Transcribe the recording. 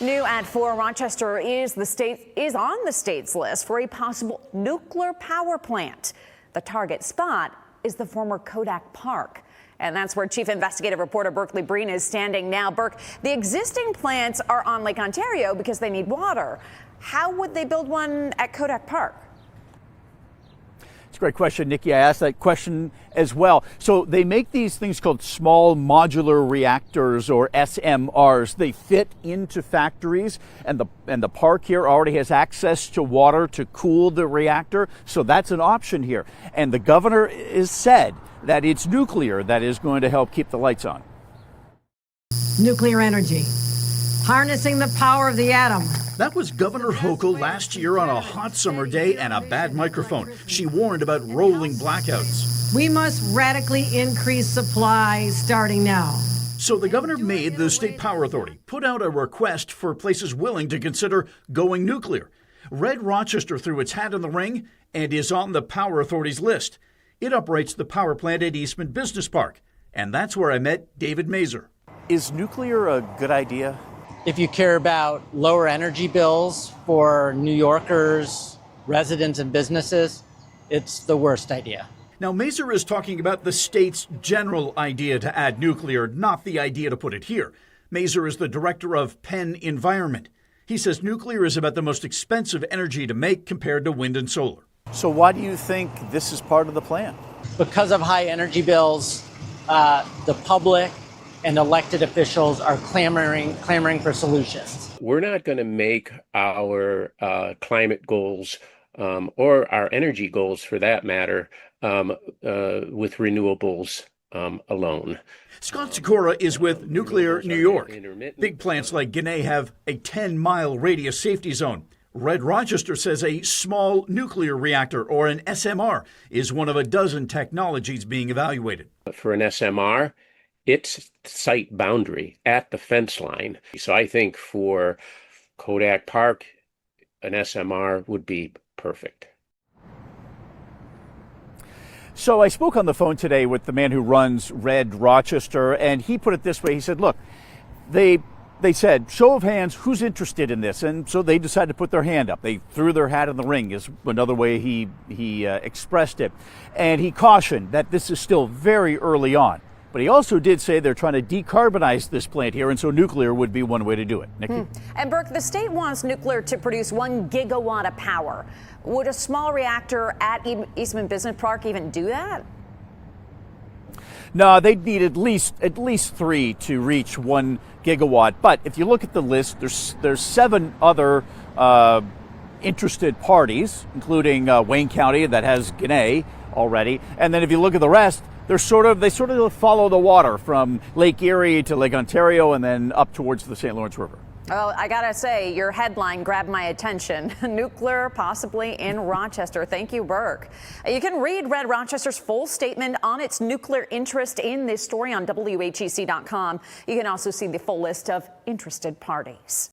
New at 4, Rochester is on the state's list for a possible nuclear power plant. The target spot is the former Kodak Park. And that's where Chief Investigative Reporter Berkeley Breen is standing now. Burke, the existing plants are on Lake Ontario because they need water. How would they build one at Kodak Park? It's a great question, Nikki. I asked that question as well. So they make these things called small modular reactors, or SMRs. They fit into factories, and the park here already has access to water to cool the reactor. So that's an option here. And the governor has said that it's nuclear that is going to help keep the lights on. Nuclear energy, harnessing the power of the atom. That was Governor Hochul last year on a hot summer day and a bad microphone. She warned about rolling blackouts. We must radically increase supply starting now. So the governor made the State Power Authority put out a request for places willing to consider going nuclear. Red Rochester threw its hat in the ring and is on the Power Authority's list. It operates the power plant at Eastman Business Park. And that's where I met David Mazer. Is nuclear a good idea? If you care about lower energy bills for New Yorkers, residents, and businesses, it's the worst idea. Now, Mazer is talking about the state's general idea to add nuclear, not the idea to put it here. Mazer is the director of Penn Environment. He says nuclear is about the most expensive energy to make compared to wind and solar. So why do you think this is part of the plan? Because of high energy bills, the public and elected officials are clamoring for solutions. We're not going to make our climate goals or our energy goals, for that matter, with renewables alone. Scott Sikora is with Nuclear New York. Big plants like Ginna have a 10-mile radius safety zone. Red Rochester says a small nuclear reactor, or an SMR, is one of a dozen technologies being evaluated. For an SMR, it's site boundary at the fence line. So I think for Kodak Park, an SMR would be perfect. So I spoke on the phone today with the man who runs Red Rochester, and he put it this way. He said, look, they said, show of hands, who's interested in this? And so they decided to put their hand up. They threw their hat in the ring, is another way he expressed it. And he cautioned that this is still very early on. But he also did say they're trying to decarbonize this plant here, and so nuclear would be one way to do it. Nikki? And Burke, the state wants nuclear to produce 1 gigawatt of power. Would a small reactor at Eastman Business Park even do that? No, they'd need at least 3 to reach 1 gigawatt. But if you look at the list, there's 7 other interested parties, including Wayne County that has Ginna already. And then if you look at the rest, they sort of follow the water from Lake Erie to Lake Ontario and then up towards the St. Lawrence River. Well, I gotta say, your headline grabbed my attention. Nuclear possibly in Rochester. Thank you, Burke. You can read Red Rochester's full statement on its nuclear interest in this story on WHEC.com. You can also see the full list of interested parties.